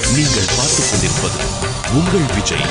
நீங்கள் பார்த்துக் கொண்டிருப்பது உங்கள் விஜய்.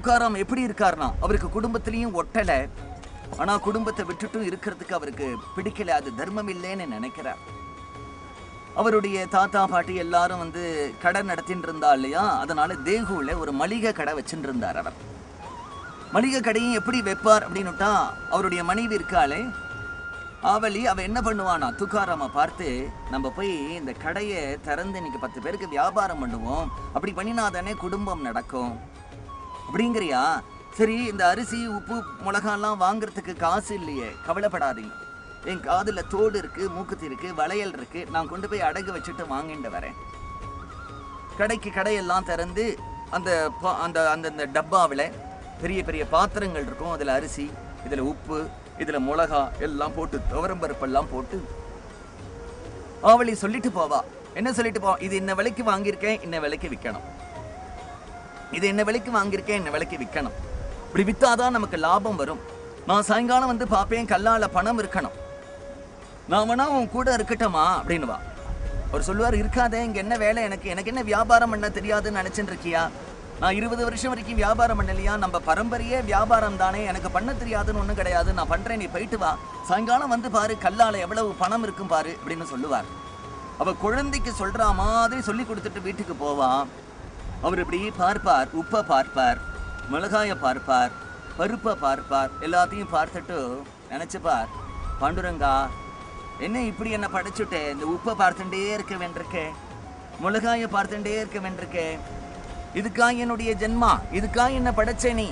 துக்காராம் எப்படி இருக்காருனா, அவருக்கு குடும்பத்திலையும் ஒட்டல, ஆனா குடும்பத்தை விட்டுட்டும் இருக்கிறதுக்கு அவருக்கு பிடிக்கல. அது தர்மம் இல்லைன்னு நினைக்கிறார். அவருடைய தாத்தா பாட்டி எல்லாரும் கடை நடத்தின்னு இருந்தா இல்லையா, அதனால தேகுல ஒரு மளிகை கடை வச்சுட்டு இருந்தார். அவர் மளிகை கடையும் எப்படி வைப்பார் அப்படின்னுட்டா, அவருடைய மனைவி இருக்காளே ஆவலி, அவ என்ன பண்ணுவானா, துக்காராம பார்த்து, நம்ம போய் இந்த கடையை திறந்து இன்னைக்கு 10 பேருக்கு வியாபாரம் பண்ணுவோம், அப்படி பண்ணினா தானே குடும்பம் நடக்கும் அப்படிங்கிறியா? சரி, இந்த அரிசி உப்பு மிளகாலாம் வாங்குறதுக்கு காசு இல்லையே, கவலைப்படாதீங்க, என் காதுல தோடு இருக்கு, மூக்குத்தி இருக்கு, வளையல் இருக்கு, நான் கொண்டு போய் அடகு வச்சுட்டு வாங்கிட்டு வரேன். கடையெல்லாம் திறந்து அந்த அந்த அந்த டப்பாவில் பெரிய பெரிய பாத்திரங்கள் இருக்கும், அதில் அரிசி, இதில் உப்பு, இதில் மிளகா எல்லாம் போட்டு, துவரம்பருப்பெல்லாம் போட்டு ஆவலி சொல்லிட்டு போவா. என்ன சொல்லிட்டு போவா? இது இன்ன விலைக்கு வாங்கியிருக்கேன், இன்ன விலைக்கு விற்கணும், இது என்ன விலைக்கு வாங்கியிருக்கேன், என்ன விலைக்கு விற்கணும், இப்படி வித்தாதான் நமக்கு லாபம் வரும். நான் சாயங்காலம் பார்ப்பேன், கல்லால பணம் இருக்கணும், நான் வேணா உன் கூட இருக்கட்டுமா அப்படின்னுவா. அவர் சொல்லுவார், இருக்காதே, இங்க என்ன வேலை, எனக்கு என்ன வியாபாரம் பண்ண தெரியாதுன்னு நினைச்சுட்டு இருக்கியா? நான் 20 வருஷம் வரைக்கும் வியாபாரம் பண்ணலையா? நம்ம பரம்பரையே வியாபாரம் தானே, எனக்கு பண்ண தெரியாதுன்னு ஒன்றும் கிடையாது, நான் பண்றேன், நீ போயிட்டு வா, சாயங்காலம் பாரு, கல்லால எவ்வளவு பணம் இருக்கும் பாரு அப்படின்னு சொல்லுவார். அவ குழந்தைக்கு சொல்ற மாதிரி சொல்லி கொடுத்துட்டு வீட்டுக்கு போவான். அவர் இப்படி பார்ப்பார், உப்பை பார்ப்பார், மிளகாயை பார்ப்பார், பருப்பை பார்ப்பார், எல்லாத்தையும் பார்த்துட்டு நினைச்சுப்பார், பாண்டுரங்கா, என்ன இப்படி என்ன படைச்சுட்டே, இந்த உப்பை பார்த்துட்டே இருக்க வேண்டியிருக்கே, மிளகாயை பார்த்துட்டே இருக்க வேண்டியிருக்கே, இதுக்கா என்னுடைய ஜென்மா, இதுக்கா என்ன படைச்சே நீ?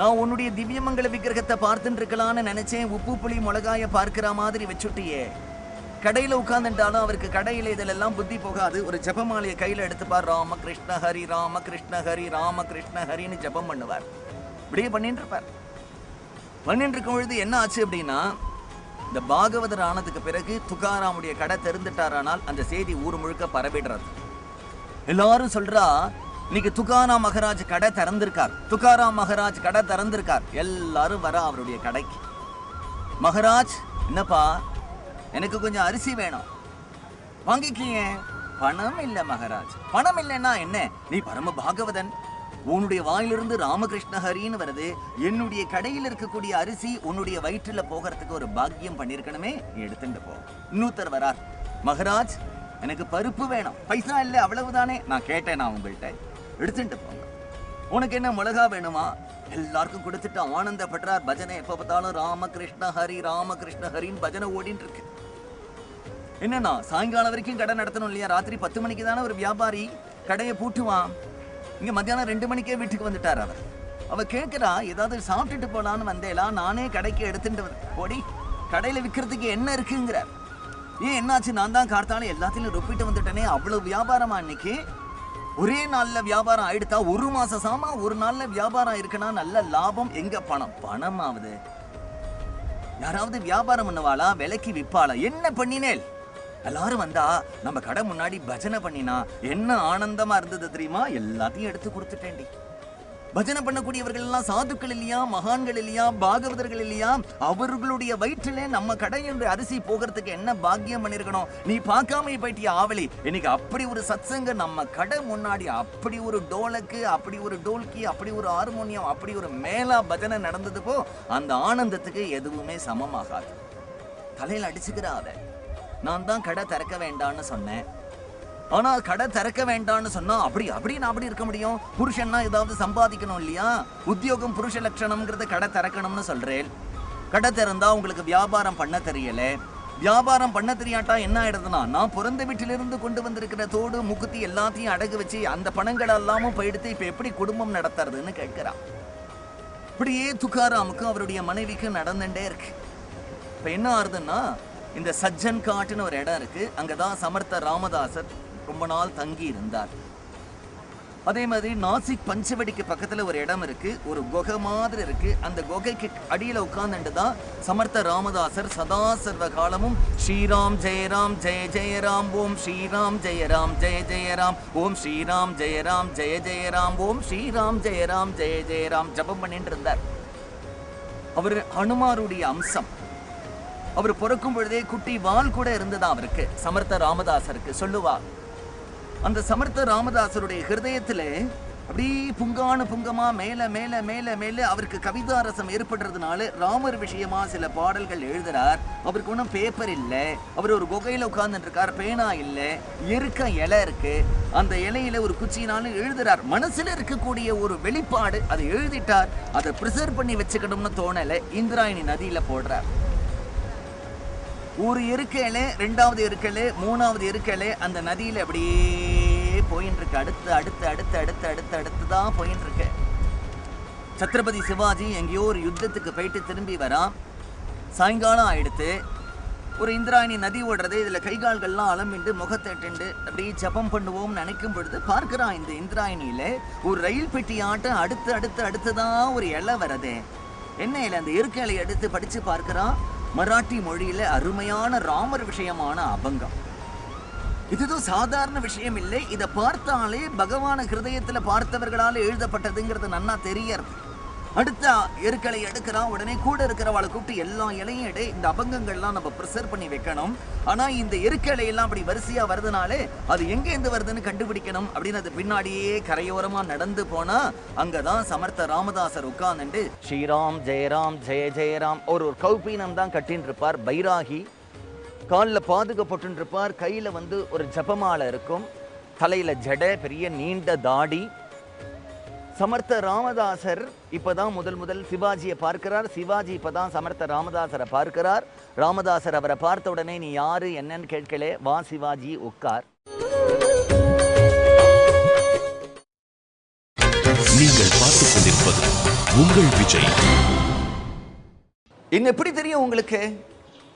நான் உன்னுடைய திவ்யமங்கல விக்கிரகத்தை பார்த்துட்டு இருக்கலான்னு நினைச்சேன், உப்பு புளி மிளகாயை பார்க்கிற மாதிரி வச்சுட்டியே. கடையில் உட்கார்ந்துட்டாலும் அவருக்கு கடையில் இதிலெல்லாம் புத்தி போகாது. ஒரு ஜபமாலையை கையில் எடுத்துப்பார், ராம கிருஷ்ண ஹரி ராம கிருஷ்ண ஹரி ராம கிருஷ்ண ஹரின்னு ஜபம் பண்ணுவார். இப்படியே பண்ணிட்டு இருப்பார். பண்ணிட்டு இருக்கும் பொழுது என்ன ஆச்சு அப்படின்னா, இந்த பாகவதர் ஆனதுக்கு பிறகு துக்காராமுடைய கடை திறந்துட்டாரானால் அந்த செய்தி ஊர் முழுக்க பரவிடுறது. எல்லாரும் சொல்றா, இன்னைக்கு துக்காராம் மகராஜ் கடை திறந்திருக்கார், துக்காராம் மகராஜ் கடை திறந்திருக்கார். எல்லாரும் வர அவருடைய கடைக்கு. மகராஜ், என்னப்பா, எனக்கு கொஞ்சம் அரிசி வேணும், வாங்கிக்கீங்க. பணம் இல்ல மகராஜ். பணம் இல்லைன்னா என்ன, நீ பரம பாகவதன், உன்னுடைய வாயிலிருந்து ராமகிருஷ்ண ஹரின்னு வருது, என்னுடைய கடையில் இருக்கக்கூடிய அரிசி உன்னுடைய வயிற்றுல போகிறதுக்கு ஒரு பாக்கியம் பண்ணிருக்கணுமே, நீ எடுத்துட்டு போ. இன்னொருத்தர் வரார், மகராஜ், எனக்கு பருப்பு வேணும், பைசா இல்லை, அவ்வளவுதானே. நான் கேட்டேன், நான் உங்கள்கிட்ட, எடுத்துட்டு போங்க. உனக்கு என்ன மிளகா வேணுமா? எல்லாருக்கும் கொடுத்துட்டு ஆனந்தப்படுறார். பஜனை எப்ப பார்த்தாலும் ராமகிருஷ்ண ஹரி ராமகிருஷ்ண ஹரின்னு பஜனை ஓடின்னு இருக்கு. என்னன்னா, சாயங்காலம் வரைக்கும் கடை நடத்தணும் இல்லையா? ராத்திரி 10 மணிக்கு தானே ஒரு வியாபாரி கடையை பூட்டுவான். இங்க மத்தியானம் 2 மணிக்கே வீட்டுக்கு வந்துட்டார் அவர். அவ கேட்கிறா, ஏதாவது சாப்பிட்டுட்டு போலான்னு வந்தேலா, நானே கடைக்கு எடுத்துட்டு போடி, கடையில விற்கிறதுக்கு என்ன இருக்குங்கிறார். ஏன் என்னாச்சு? நான் தான் கார்த்தாலும் எல்லாத்தையும் ரொப்பிட்டு வந்துட்டேனே, அவ்வளவு வியாபாரமா இன்னைக்கு? ஒரே நாள்ல வியாபாரம் ஆயிடுத்தா? 1 மாசம் சாமா ஒரு நாள்ல வியாபாரம் இருக்குன்னா நல்ல லாபம். எங்க பணம்? பணமாவது யாராவது வியாபாரம் பண்ணுவாளா? விலைக்கு விற்பாளா? என்ன பண்ணினேல்? எல்லாரும் வந்தா நம்ம கடை முன்னாடி பஜனை பண்ணினா என்ன ஆனந்தமா இருந்தது தெரியுமா? எல்லாத்தையும் எடுத்து கொடுத்துட்டேன்டி. பஜனை பண்ணக்கூடியவர்கள் எல்லாம் சாதுக்கள் இல்லையா, மகான்கள் இல்லையா, பாகவதர்கள் இல்லையா? அவர்களுடைய வயிற்றிலே நம்ம கடையுடைய அரிசி போகிறதுக்கு என்ன பாக்கியம் பண்ணிருக்கணும்? நீ பார்க்காம போயிட்டியா ஆவலி? இன்னைக்கு அப்படி ஒரு சத்சங்க நம்ம கடை முன்னாடி, அப்படி ஒரு டோலக்கு, அப்படி ஒரு டோல்கி, அப்படி ஒரு ஹார்மோனியம், அப்படி ஒரு மேலா பஜனை நடந்தது போ, அந்த ஆனந்தத்துக்கு எதுவுமே சமமாகாது. தலையில அடிச்சுக்கிறாத. நான் தான் கடை திறக்க வேண்டான்னு சொன்னேன், ஆனா கடை திறக்க வேண்டாம்னு சொன்னா அப்படி நான் அப்படி இருக்க முடியும்? புருஷன்னா ஏதாவது சம்பாதிக்கணும் இல்லையா? உத்தியோகம் புருஷ லட்சணம்ங்கிறத கடை திறக்கணும்னு சொல்றேன். கடை திறந்தா உங்களுக்கு வியாபாரம் பண்ண தெரியல, வியாபாரம் பண்ண தெரியாட்டா என்ன ஆயிடுதுன்னா, நான் பிறந்த வீட்டிலிருந்து கொண்டு வந்திருக்கிற தோடு முக்குத்தி எல்லாத்தையும் அடகு வச்சு அந்த பணங்கள் எல்லாமும் போயிடுத்து இப்ப எப்படி குடும்பம் நடத்துறதுன்னு கேட்கிறான். இப்படியே துக்காராமுக்கும் அவருடைய மனைவிக்கும் நடந்துட்டே இருக்கு. இப்ப என்ன ஆறுதுன்னா, இந்த சஜ்ஜன் காட்டுன்னு ஒரு இடம் இருக்கு. அங்கதான் சமர்த்த ராமதாசர் ரொம்ப நாள் தங்கி இருந்தார். அதே மாதிரி நாசிக் பஞ்சவடிக்கு பக்கத்துல ஒரு இடம் இருக்கு. ஒரு குகை மாதிரி இருக்கு. அந்த குகைக்கு அடியில உட்கார்ந்துட்டு தான் சமர்த்த ராமதாசர் சதா சர்வ காலமும் ஸ்ரீராம் ஜெயராம் ஜெய ஜெயராம் ஓம் ஸ்ரீராம் ஜெயராம் ஜெய ஜெயராம் ஓம் ஸ்ரீராம் ஜெயராம் ஜெய ஜெயராம் ஓம் ஸ்ரீராம் ஜெயராம் ஜெய ஜெயராம் ஜபம் பண்ணிட்டு இருந்தார். அவர் ஹனுமாருடைய அம்சம். அவர் பிறக்கும் பொழுதே குட்டி வால் கூட இருந்ததா அவருக்கு, சமர்த்த ராமதாசருக்கு சொல்லுவா. அந்த சமர்த்த ராமதாசருடைய ஹிருதயத்துல அப்படி புங்கானு புங்கமா மேல மேல மேல மேல அவருக்கு கவிதாரசம் ஏற்படுறதுனால ராமர் விஷயமா சில பாடல்கள் எழுதுறார். அவருக்கு ஒன்றும் பேப்பர் இல்லை. அவர் ஒரு குகையில உட்கார்ந்துட்டு இருக்கார். பேனா இல்லை, இருக்க இலை இருக்கு. அந்த இலையில ஒரு குச்சினாலும் எழுதுறார். மனசுல இருக்கக்கூடிய ஒரு வெளிப்பாடு அதை எழுதிட்டார். அதை ப்ரிசர்வ் பண்ணி வச்சுக்கணும்னு தோணலை. இந்திராயணி நதியில போடுறார். ஒரு இருக்கல, ரெண்டாவது இருக்கல, மூணாவது இருக்கல, அந்த நதியில அப்படியே போயின்னு இருக்கு. அடுத்து அடுத்து அடுத்து அடுத்து அடுத்து அடுத்துதான் போயின்னு இருக்கு. சத்ரபதி சிவாஜி எங்கேயோ ஒரு யுத்தத்துக்கு போயிட்டு திரும்பி வரான். சாயங்காலம் ஆயிடுத்து. ஒரு இந்திராயணி நதி ஓடுறது. இதுல கைகால்கள்லாம் அலம்பிண்டு முகத்தட்டுண்டு அப்படியே ஜபம் பண்ணுவோம்னு நினைக்கும் பொழுது பார்க்கிறான், இந்த இந்திராயணியில ஒரு ரயில் பெட்டி ஆட்டம் அடுத்து அடுத்து அடுத்துதான் ஒரு இலை வருது. என்ன இலை? அந்த இருக்க இலையை எடுத்து படிச்சு பார்க்கிறான். மராட்டி மொழியில அருமையான ராமர் விஷயமான அபங்கம். இதுதான் சாதாரண விஷயம் இல்லை. இதை பார்த்தாலே பகவான ஹிருதயத்துல பார்த்தவர்களால் எழுதப்பட்டதுங்கிறது நன்னா தெரியறது. அடுத்த எருக்களை எடுக்கிறான். உடனே கூட இருக்கிறவளை கூப்பிட்டு எல்லா இலையும் எடு, இந்த அபங்கங்கள்லாம் நம்ம ப்ரிசர்வ் பண்ணி வைக்கணும். ஆனா இந்த எருக்கலையெல்லாம் அப்படி வரிசையா வருதுனாலே அது எங்கேருந்து வருதுன்னு கண்டுபிடிக்கணும் அப்படின்னு அது பின்னாடியே கரையோரமா நடந்து போனா அங்கதான் சமர்த்த ராமதாசர் உட்கார்ந்துட்டு ஸ்ரீராம் ஜெயராம் ஜெய ஜெயராம் ஒரு கௌபீனம் தான் கட்டின்னு இருப்பார். பைராகி காலில் பாதுகாப்பட்டு இருப்பார். கையில ஒரு ஜபமாலை இருக்கும். தலையில ஜடை, பெரிய நீண்ட தாடி. சமர்த்த ராமதாசர் இப்பதான் முதல் சிவாஜியை பார்க்கிறார். சிவாஜி இப்பதான் சமர்த்த ராமதாசரை பார்க்கிறார். ராமதாசர் அவரை பார்த்த உடனே நீ யாரு என்னன்னு கேட்கல, வா சிவாஜி உட்கார். நீங்கள் பார்த்துக் கொண்டிருப்பது உங்கள் விஜய். என்ன எப்படி தெரியும் உங்களுக்கு?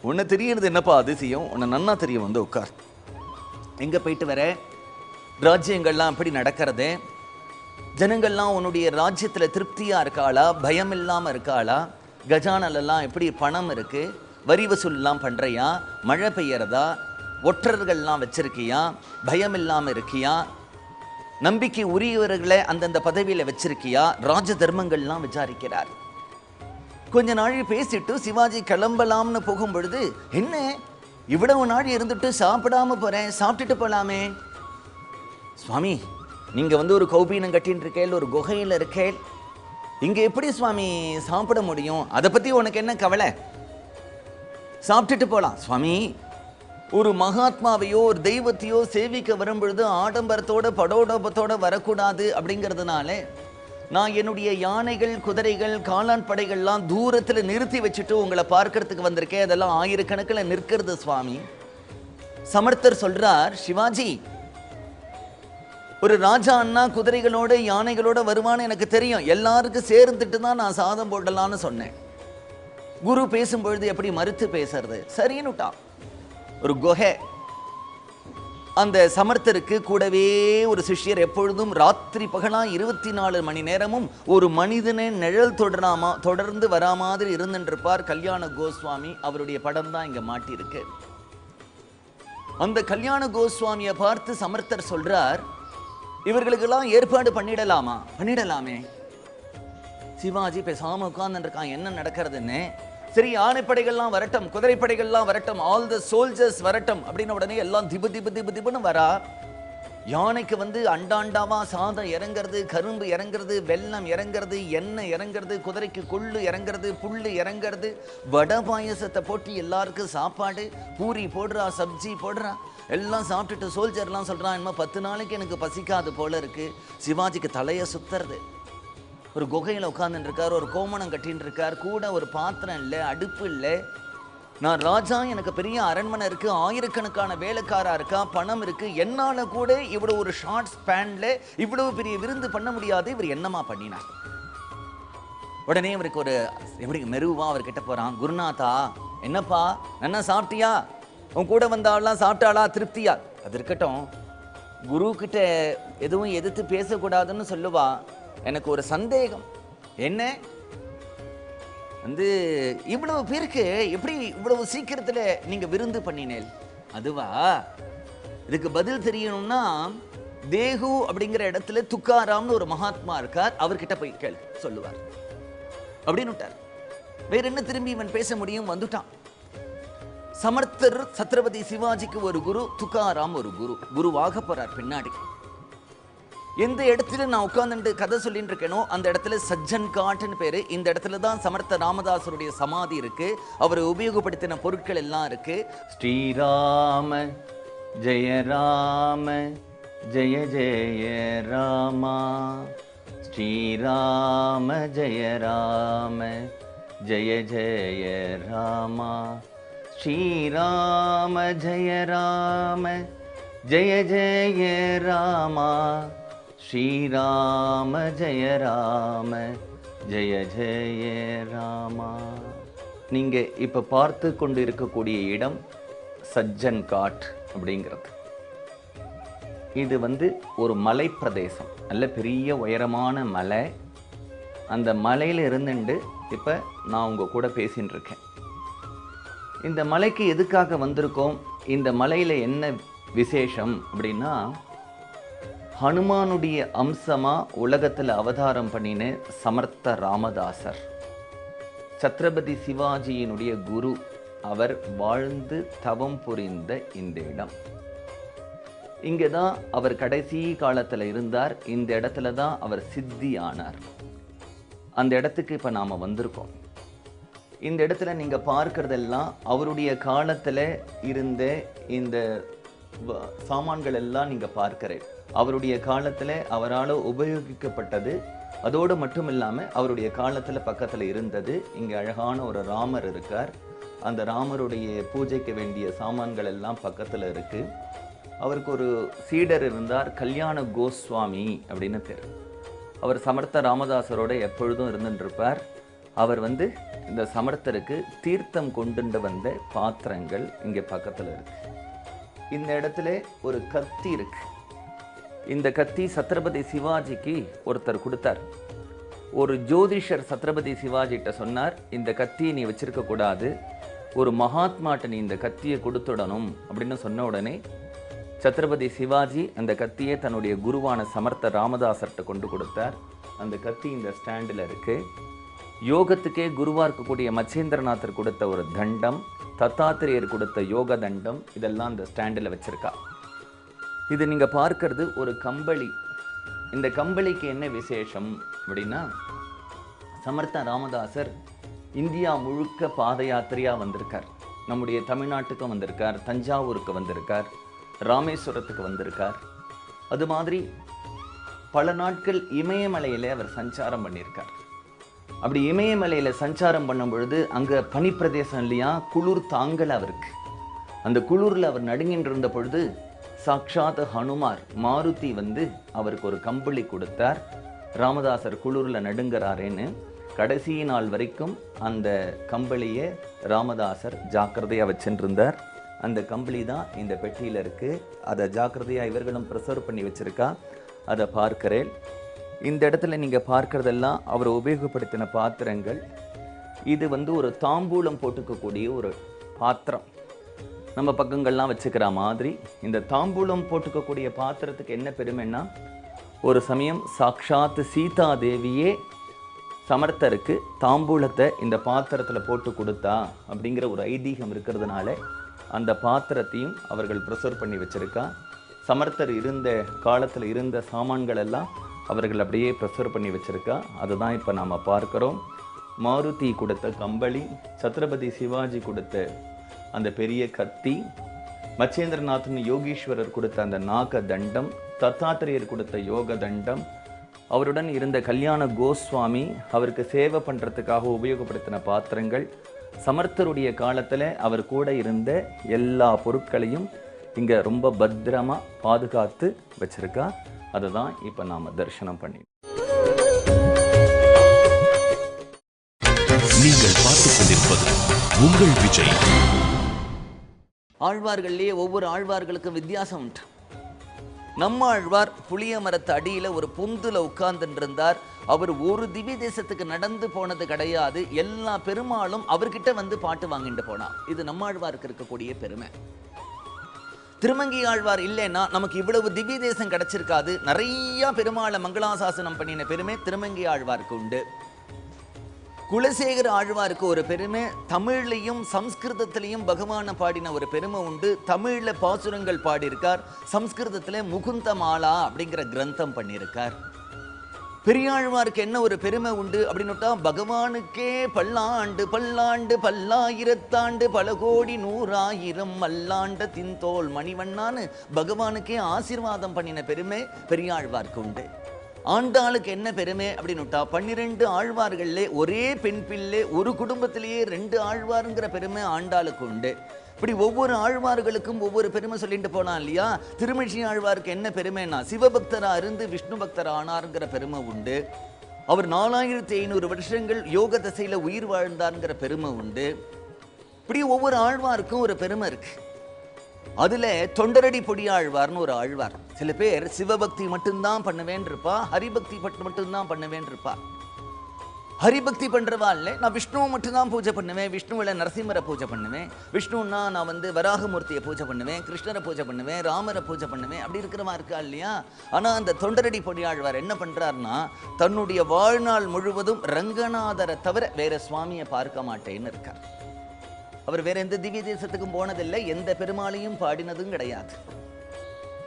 உன்னை தெரியறது என்னப்பா அதிசயம்? உன்னை நன்னா தெரியும். உட்கார். எங்க போயிட்டு வர? ராஜ்யங்கள்லாம் எப்படி நடக்கிறது? ஜனங்கள்லாம் உன்னுடைய ராஜ்யத்தில் திருப்தியாக இருக்காளா? பயம் இல்லாமல் இருக்காளா? கஜானலெல்லாம் எப்படி பணம் இருக்கு? வரி வசூல்லாம் பண்ணுறியா? மழை பெய்யறதா? ஒற்றர்கள்லாம் வச்சிருக்கியா? பயம் இல்லாமல் இருக்கியா? நம்பிக்கை உரியவர்களை அந்தந்த பதவியில் வச்சிருக்கியா? ராஜ தர்மங்கள்லாம் விசாரிக்கிறார். கொஞ்ச நாள் பேசிட்டு சிவாஜி கிளம்பலாம்னு போகும் பொழுது, என்ன இவ்வளவு நாள் இருந்துட்டு சாப்பிடாம போறேன், சாப்பிட்டுட்டு போலாமே. சுவாமி, நீங்க ஒரு கௌபீனம் கட்டின்னு இருக்கேள், ஒரு குகையில் இருக்கேள், இங்க எப்படி சுவாமி சாப்பிட முடியும்? அதை பத்தி உனக்கு என்ன கவலை? சாப்பிட்டுட்டு போலாம். சுவாமி, ஒரு மகாத்மாவையோ ஒரு தெய்வத்தையோ சேவிக்க வரும்பொழுது ஆடம்பரத்தோட படோடபத்தோட வரக்கூடாது அப்படிங்கிறதுனால நான் என்னுடைய யானைகள், குதிரைகள், காளான் படைகள்லாம் தூரத்துல நிறுத்தி வச்சுட்டு உங்களை பார்க்கறதுக்கு வந்திருக்கேன். அதெல்லாம் ஆயிரக்கணக்கில் நிற்கிறது சுவாமி. சமர்த்தர் சொல்றார், சிவாஜி, ஒரு ராஜா அண்ணா குதிரைகளோட யானைகளோட வருவான்னு எனக்கு தெரியும். எல்லாருக்கும் சேர்ந்துட்டு தான் நான் சாதம் போடலான்னு சொன்னேன். குரு பேசும்பொழுது எப்படி மறுத்து பேசுறது? சரின்னுட்டான். ஒரு குகை. அந்த சமர்த்தருக்கு கூடவே ஒரு சிஷ்யர் எப்பொழுதும் ராத்திரி பகலா 24 மணி நேரமும் ஒரு மனிதனை நிழல் தொடர்ந்து வரா மாதிரி இருந்துருப்பார். கல்யாண கோஸ்வாமி. அவருடைய படம் தான் இங்க மாட்டியிருக்கு. அந்த கல்யாண கோஸ்வாமியை பார்த்து சமர்த்தர் சொல்றார், இவர்களுக்கெல்லாம் ஏற்பாடு பண்ணிடலாமா? பண்ணிடலாமே. சிவாஜி பேசாம உட்கார்ந்து இருக்கான், என்ன நடக்கிறதுன்னு. சரி, யானைப்படைகள்லாம் வரட்டும், குதிரைப்படைகள்லாம் வரட்டும், ஆல் த சோல்ஜர்ஸ் வரட்டும் அப்படின்னு உடனே எல்லாம் திபு திபு திபு திபுன்னு வரா. யானைக்கு அண்டாண்டாவா சாதம் இறங்கிறது, கரும்பு இறங்கிறது, வெல்லம் இறங்கிறது, எண்ணெய் இறங்கிறது, குதிரைக்கு கொள்ளு இறங்கிறது, புல்லு இறங்கிறது, வடை பாயசத்தை போட்டு எல்லாருக்கும் சாப்பாடு, பூரி போடுறா, சப்ஜி போடுறா. எல்லாம் சாப்பிட்டுட்டு சோல்ஜர்லாம் சொல்றான், இன்னும் 10 நாளைக்கு எனக்கு பசிக்காது போல இருக்கு. சிவாஜிக்கு தலையை சுத்துறது. ஒரு குகையில் உட்கார்ந்துட்டு இருக்கார், ஒரு கோமணம் கட்டின்னு இருக்கார், கூட ஒரு பாத்திரம் இல்லை, அடுப்பு இல்லை. நான் ராஜா, எனக்கு பெரிய அரண்மனை இருக்கு, ஆயிரக்கணக்கான வேலைக்காரா இருக்கா, பணம் இருக்கு, என்னால கூட இவ்வளவு ஒரு ஷார்ட் ஸ்பேன்ல இவ்வளவு பெரிய விருந்து பண்ண முடியாது, இவர் என்னமா பண்ணினார்? உடனே இவருக்கு ஒரு எப்படி மெருவா அவர் கிட்ட போறான். குருநாதா, என்னப்பா என்ன சாப்பிட்டியா? உன் கூட வந்தாலாம் சாப்பிட்டாளா? திருப்தியா? அது இருக்கட்டும், குரு கிட்ட எதுவும் எதிர்த்து பேசக்கூடாதுன்னு சொல்லுவா. எனக்கு ஒரு சந்தேகம். என்ன? இவ்வளவு பேருக்கு எப்படி இவ்வளவு சீக்கிரத்துல நீங்க விருந்து பண்ணினேன்? அதுவா, இதுக்கு பதில் தெரியணும்னா தேகு அப்படிங்கிற இடத்துல துக்காராம்னு ஒரு மகாத்மா இருக்கார், அவர்கிட்ட போய் கேளு சொல்லுவார் அப்படின்னு விட்டார். வேற என்ன திரும்பி இவன் பேச முடியும்? வந்துட்டான். சமர்த்தர் சத்ரபதி சிவாஜிக்கு ஒரு குரு, துக்காராம் ஒரு குருவாக போறார் பின்னாடி. எந்த இடத்துல நான் உட்கார்ந்து கதை சொல்லிட்டு இருக்கேனோ அந்த இடத்துல சஜ்ஜன் காட்னு பேரு. இந்த இடத்துல தான் சமர்த்த ராமதாசருடைய சமாதி இருக்கு. அவர் உபயோகப்படுத்தின பொருட்கள் எல்லாம் இருக்கு. ஸ்ரீராம ஜெய ராம ஜெய ஜெய ராமா, ஸ்ரீராம ஜெய ராம ஜெய ஜெய ராமா, ஸ்ரீராம ஜெய ராம ஜெய ஜெய ராமா, ஸ்ரீராம ஜெய ராம ஜெய ஜெய ராமா. நீங்க இப்ப பார்த்து கொண்டு இருக்கக்கூடிய இடம் சஜ்ஜன் காட் அப்படிங்கிறது. இது ஒரு மலை பிரதேசம், நல்ல பெரிய உயரமான மலை. அந்த மலையில இருந்துட்டு இப்ப நான் உங்க கூட பேசின்னு இருக்கேன். இந்த மலைக்கு எதுக்காக வந்திருக்கோம்? இந்த மலையில என்ன விசேஷம் அப்படின்னா, ஹனுமானுடைய அம்சமா உலகத்துல அவதாரம் பண்ணின சமர்த்த ராமதாசர், சத்ரபதி சிவாஜியினுடைய குரு, அவர் வாழ்ந்து தவம் புரிந்த இந்த இடம். இங்கதான் அவர் கடைசி காலத்துல இருந்தார். இந்த இடத்துல தான் அவர் சித்தி ஆனார். அந்த இடத்துக்கு இப்ப நாம வந்திருக்கோம். இந்த இடத்துல நீங்க பார்க்கறதெல்லாம் அவருடைய காலத்துல இருந்த இந்த சாமான்கள் எல்லாம் நீங்க பார்க்கிறேன். அவருடைய காலத்துல அவரால் உபயோகிக்கப்பட்டது. அதோடு மட்டும் இல்லாம அவருடைய காலத்துல பக்கத்துல இருந்தது. இங்க அழகான ஒரு ராமர் இருக்கார். அந்த ராமருடைய பூஜைக்கு வேண்டிய சாமான்கள் எல்லாம் பக்கத்துல இருக்கு. அவருக்கு ஒரு சீடர் இருந்தார், கல்யாண கோஸ்வாமி அப்படின்னு பேர். அவர் சமர்த்த ராமதாசரோட எப்பொழுதும் இருந்துட்டு இருப்பார். அவர் இந்த சமர்த்தருக்கு தீர்த்தம் கொண்டு வந்த பாத்திரங்கள் இங்கே பக்கத்தில் இருக்கு. இந்த இடத்துல ஒரு கத்தி இருக்கு. இந்த கத்தி சத்ரபதி சிவாஜிக்கு ஒருத்தர் கொடுத்தார். ஒரு ஜோதிஷர் சத்ரபதி சிவாஜிட்ட சொன்னார், இந்த கத்தியை நீ வச்சிருக்க கூடாது, ஒரு மகாத்மாட்ட நீ இந்த கத்தியை கொடுத்துடணும் அப்படின்னு சொன்ன உடனே சத்ரபதி சிவாஜி அந்த கத்தியை தன்னுடைய குருவான சமர்த்த ராமதாசர்கிட்ட கொண்டு கொடுத்தார். அந்த கத்தி இந்த ஸ்டாண்டில் இருக்கு. யோகத்துக்கே குருவா இருக்கக்கூடிய மச்சேந்திரநாதர் கொடுத்த ஒரு தண்டம், தத்தாத்திரேயர் கொடுத்த யோக தண்டம், இதெல்லாம் இந்த ஸ்டாண்டில் வச்சிருக்கா. இது நீங்க பார்க்கறது ஒரு கம்பளி. இந்த கம்பளிக்கு என்ன விசேஷம் அப்படின்னா, சமர்த்த ராமதாசர் இந்தியா முழுக்க பாத யாத்திரையா வந்திருக்கார். நம்முடைய தமிழ்நாட்டுக்கும் வந்திருக்கார், தஞ்சாவூருக்கு வந்திருக்கார், ராமேஸ்வரத்துக்கு வந்திருக்கார். அது மாதிரி பல நாட்கள் இமயமலையில அவர் சஞ்சாரம் பண்ணியிருக்கார். அப்படி இமயமலையில சஞ்சாரம் பண்ணும் பொழுது அங்க பனிப்பிரதேசம் இல்லையா, குளிர் தாங்கல அவருக்கு. அந்த குளிர்ல அவர் நடுங்கிட்டு இருந்த பொழுது சாக்ஷாத் ஹனுமார் மாருதி அவருக்கு ஒரு கம்பளி கொடுத்தார். ராமதாசர் குளிர்ல நடுங்கிறாரேன்னு கடைசி நாள் வரைக்கும் அந்த கம்பளியை ராமதாசர் ஜாக்கிரதையா வச்சுருந்தார். அந்த கம்பளி தான் இந்த பெட்டியில இருக்கு. அதை ஜாக்கிரதையா இவர்களும் ப்ரிசர்வ் பண்ணி வச்சிருக்கா. அதை பார்க்கிறேன். இந்த இடத்துல நீங்க பார்க்கறதெல்லாம் அவர் உபயோகப்படுத்தின பாத்திரங்கள். இது ஒரு தாம்பூலம் போட்டுக்கக்கூடிய ஒரு பாத்திரம். நம்ம பக்கங்கள்லாம் வச்சுக்கிற மாதிரி இந்த தாம்பூலம் போட்டுக்கக்கூடிய பாத்திரத்துக்கு என்ன பெருமைன்னா, ஒரு சமயம் சாக்ஷாத் சீதா தேவியே சமர்த்தருக்கு தாம்பூலத்தை இந்த பாத்திரத்தில் போட்டு கொடுத்தா அப்படிங்கிற ஒரு ஐதீகம் இருக்கிறதுனால அந்த பாத்திரத்தையும் அவர்கள் ப்ரிசர்வ் பண்ணி வச்சிருக்கா. சமர்த்தர் இருந்த காலத்தில் இருந்த சாமான்கள் எல்லாம் அவர்கள் அப்படியே ப்ரிசர்வ் பண்ணி வச்சிருக்கா. அதுதான் இப்போ நாம் பார்க்குறோம். மாருதி கொடுத்த கம்பளி, சத்ரபதி சிவாஜி கொடுத்த அந்த பெரிய கத்தி, மச்சேந்திரநாதன் யோகீஸ்வரர் கொடுத்த அந்த நாக தண்டம், தத்தாத்திரேயர் கொடுத்த யோக தண்டம், அவருடன் இருந்த கல்யாண கோஸ்வாமி அவருக்கு சேவை பண்ணுறதுக்காக உபயோகப்படுத்தின பாத்திரங்கள், சமர்த்தருடைய காலத்தில் அவர் கூட இருந்த எல்லா பொருட்களையும் இங்கே ரொம்ப பத்திரமா பாதுகாத்து வச்சிருக்கா. அதை தான் இப்போ நாம் தரிசனம் பண்ணி. நீங்கள் பார்த்துக் கொண்டிருப்பது உங்கள் விஜய். ஆழ்வார்கள்லேயே ஒவ்வொரு ஆழ்வார்களுக்கும் வித்தியாசம் உண்டு. நம்ம ஆழ்வார் புளிய மரத்து அடியில் ஒரு பொந்துல உட்கார்ந்துட்டு இருந்தார். அவர் ஒரு திவ்ய தேசத்துக்கு நடந்து போனது கிடையாது. எல்லா பெருமாளும் அவர்கிட்ட வந்து பாட்டு வாங்கிட்டு போனா. இது நம்ம ஆழ்வாருக்கு இருக்கக்கூடிய பெருமை. திருமங்கி ஆழ்வார் இல்லைன்னா நமக்கு இவ்வளவு திவ்ய தேசம் கிடைச்சிருக்காது. நிறைய பெருமாளை மங்களாசாசனம் பண்ணின பெருமை திருமங்கி ஆழ்வாருக்கு உண்டு. குலசேகர ஆழ்வாருக்கு ஒரு பெருமை, தமிழ்லையும் சம்ஸ்கிருதத்திலையும் பகவானை பாடின ஒரு பெருமை உண்டு. தமிழ்ல பாசுரங்கள் பாடியிருக்கார், சம்ஸ்கிருதத்துல முகுந்த மாலா அப்படிங்கிற கிரந்தம் பண்ணியிருக்கார். பெரியாழ்வாருக்கு என்ன ஒரு பெருமை உண்டு அப்படின்னுட்டா, பகவானுக்கே பல்லாண்டு பல்லாண்டு பல்லாயிரத்தாண்டு பல கோடி நூறாயிரம் மல்லாண்ட தின்தோல் மணிவண்ணான்னு பகவானுக்கே ஆசீர்வாதம் பண்ணின பெருமை பெரியாழ்வாருக்கு உண்டு. ஆண்டாளுக்கு என்ன பெருமை அப்படின்னுட்டா, 12 ஆழ்வார்கள்ல ஒரே பெண் பிள்ளை, ஒரு குடும்பத்திலேயே 2 ஆழ்வாருங்கிற பெருமை ஆண்டாளுக்கு உண்டு. இப்படி ஒவ்வொரு ஆழ்வார்களுக்கும் ஒவ்வொரு பெருமை சொல்லிட்டு போனா இல்லையா. திருமிழி ஆழ்வாருக்கு என்ன பெருமைன்னா, சிவபக்தரா இருந்து விஷ்ணு பக்தர் ஆனாருங்கிற பெருமை உண்டு. அவர் 4500 வருஷங்கள் யோக தசையில உயிர் வாழ்ந்தாருங்கிற பெருமை உண்டு. இப்படி ஒவ்வொரு ஆழ்வாருக்கும் ஒரு பெருமை இருக்கு. அதுல தொண்டரடி பொடியாழ்வார்னு ஒரு ஆழ்வார். சில பேர் சிவபக்தி மட்டும்தான் பண்ணுவேன் இருப்பா, ஹரிபக்தி மட்டும்தான் பண்ணுவேன் இருப்பா. ஹரிபக்தி பண்றவா இல்லை, நான் விஷ்ணுவை மட்டும்தான் பூஜை பண்ணுவேன், விஷ்ணுவில நரசிம்மரை பூஜை பண்ணுவேன், விஷ்ணுன்னா நான் வந்து வராகமூர்த்தியை பூஜை பண்ணுவேன், கிருஷ்ணரை பூஜை பண்ணுவேன், ராமரை பூஜை பண்ணுவேன், அப்படி இருக்கிறவா இருக்கா இல்லையா. ஆனா அந்த தொண்டரடி பொடியாழ்வார் என்ன பண்றாருன்னா, தன்னுடைய வாழ்நாள் முழுவதும் ரங்கநாதரை தவிர வேற சுவாமியை பார்க்க மாட்டேன்னு இருக்கார். அவர் வேற எந்த திவ்ய தேசத்துக்கும் போனதில்லை, எந்த பெருமாளையும் பாடினதும் கிடையாது.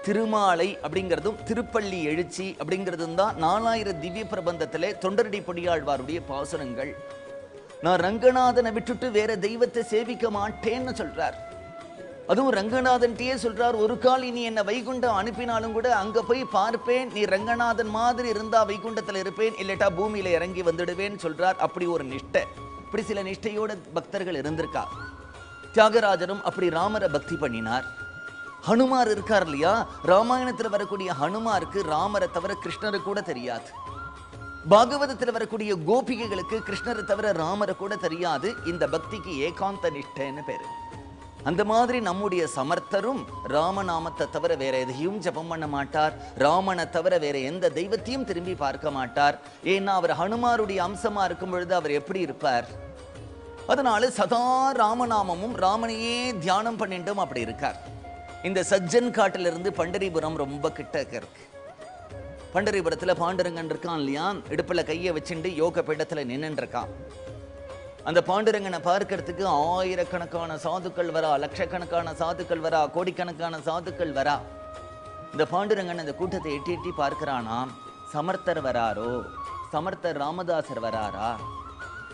திருமாலை அப்படிங்கிறதும் திருப்பள்ளி எழுச்சி அப்படிங்கிறதும் தான் 4000 திவ்ய பிரபந்தத்திலே தொண்டரடி பொடியாழ்வாருடைய பாசுரங்கள். நான் ரங்கநாதனை விட்டுட்டு வேற தெய்வத்தை சேவிக்க மாட்டேன்னு சொல்றார். அதுவும் ரங்கநாதன்கிட்டயே சொல்றார், ஒரு கால் இனி என்னை வைகுண்டம் அனுப்பினாலும் கூட அங்க போய் பார்ப்பேன், நீ ரங்கநாதன் மாதிரி இருந்தா வைகுண்டத்துல இருப்பேன், இல்லட்டா பூமியில இறங்கி வந்துடுவேன்னு சொல்றார். அப்படி ஒரு நிஷ்டை, இப்படி சில நிஷ்டையோட பக்தர்கள் இருந்திருக்கா. தியாகராஜரும் அப்படி ராமரை பக்தி பண்ணினார். ஹனுமார் இருக்கார் இல்லையா, ராமாயணத்தில் வரக்கூடிய ஹனுமாருக்கு ராமரை தவிர கிருஷ்ணரை கூட தெரியாது. பாகவதத்தில் வரக்கூடிய கோபிகைகளுக்கு கிருஷ்ணரை தவிர ராமரை கூட தெரியாது. இந்த பக்திக்கு ஏகாந்த நிஷ்டைன்னு பேரு. அந்த மாதிரி நம்முடைய சமர்த்தரும் ராமநாமத்தை தவிர வேற எதையும் ஜபம் பண்ண மாட்டார். ராமனை தவிர வேற எந்த தெய்வத்தையும் திரும்பி பார்க்க மாட்டார். ஏன்னா அவர் ஹனுமாருடைய அம்சமா இருக்கும் பொழுது அவர் எப்படி இருப்பார். அதனால சதா ராமநாமமும் ராமனையே தியானம் பண்ணிட்டும் அப்படி இருக்கார். இந்த சஜ்ஜன் காட்டிலிருந்து பண்டரிபுரம் ரொம்ப கிட்ட இருக்கு. பண்டரிபுரத்துல பாண்டுரங்கன் இருக்கான் இல்லையா, இடுப்புல கையை வச்சுட்டு யோக பீடத்துல நின்னுட்டு இருக்கான். அந்த பாண்டுரங்கனை பார்க்கறதுக்கு ஆயிரக்கணக்கான சாதுக்கள் வரா, லட்சக்கணக்கான சாதுக்கள் வரா, கோடிக்கணக்கான சாதுக்கள் வரா. இந்த பாண்டுரங்கன் அந்த கூட்டத்தை எட்டி எட்டி பார்க்கிறானா, சமர்த்தர் வராரோ, சமர்த்தர் ராமதாசர் வராரா,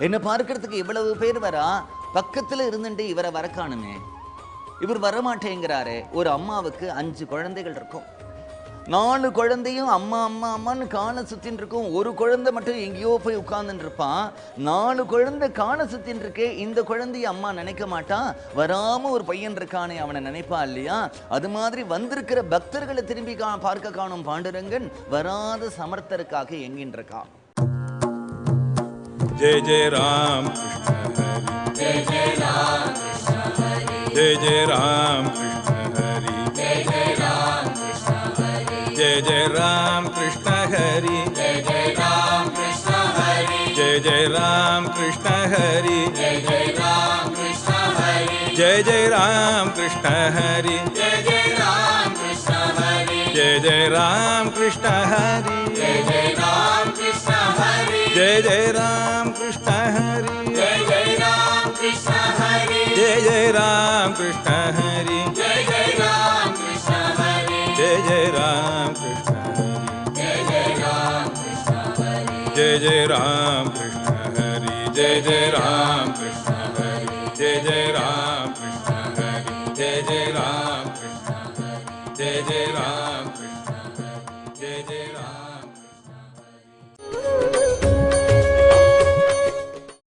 என்ன பார்க்கறதுக்கு இவ்வளவு பேர் வரா, பக்கத்துல இருந்துட்டு இவரை வரக்கானுமே, இவர் வரமாட்டேங்கிறாரு. ஒரு அம்மாவுக்கு 5 குழந்தைகள் இருக்கும். 4 குழந்தையும் அம்மா அம்மா அம்மான்னு காண சுத்தின்னு இருக்கும். ஒரு குழந்தை மட்டும் எங்கேயோ போய் உட்கார்ந்துட்டு இருப்பான். 4 குழந்தை காண சுத்தின்னு இருக்கே, இந்த குழந்தைய அம்மா நினைக்க மாட்டான். வராம ஒரு பையன் இருக்கானே அவனை நினைப்பா இல்லையா. அது மாதிரி வந்திருக்கிற பக்தர்களை திரும்பி பார்க்க காணும் பாண்டுரங்கன் வராத சமர்த்தருக்காக எங்கின்னு இருக்கான். जय जय राम कृष्ण हरि, जय जय राम कृष्ण हरि, जय जय राम कृष्ण हरि, जय जय राम कृष्ण हरि, जय जय राम कृष्ण हरि, जय जय राम कृष्ण हरि, जय जय राम कृष्ण हरि, जय जय राम कृष्ण हरि, जय जय राम कृष्ण हरि, जय जय राम कृष्ण हरि, जय जय राम कृष्ण हरि, जय जय राम कृष्ण हरि, जय जय राम कृष्ण हरि, जय जय राम कृष्ण हरि, जय जय राम कृष्ण हरि, जय जय राम कृष्ण हरि, जय जय राम कृष्ण हरि, जय जय राम कृष्ण हरि, जय जय राम कृष्ण हरि, जय जय राम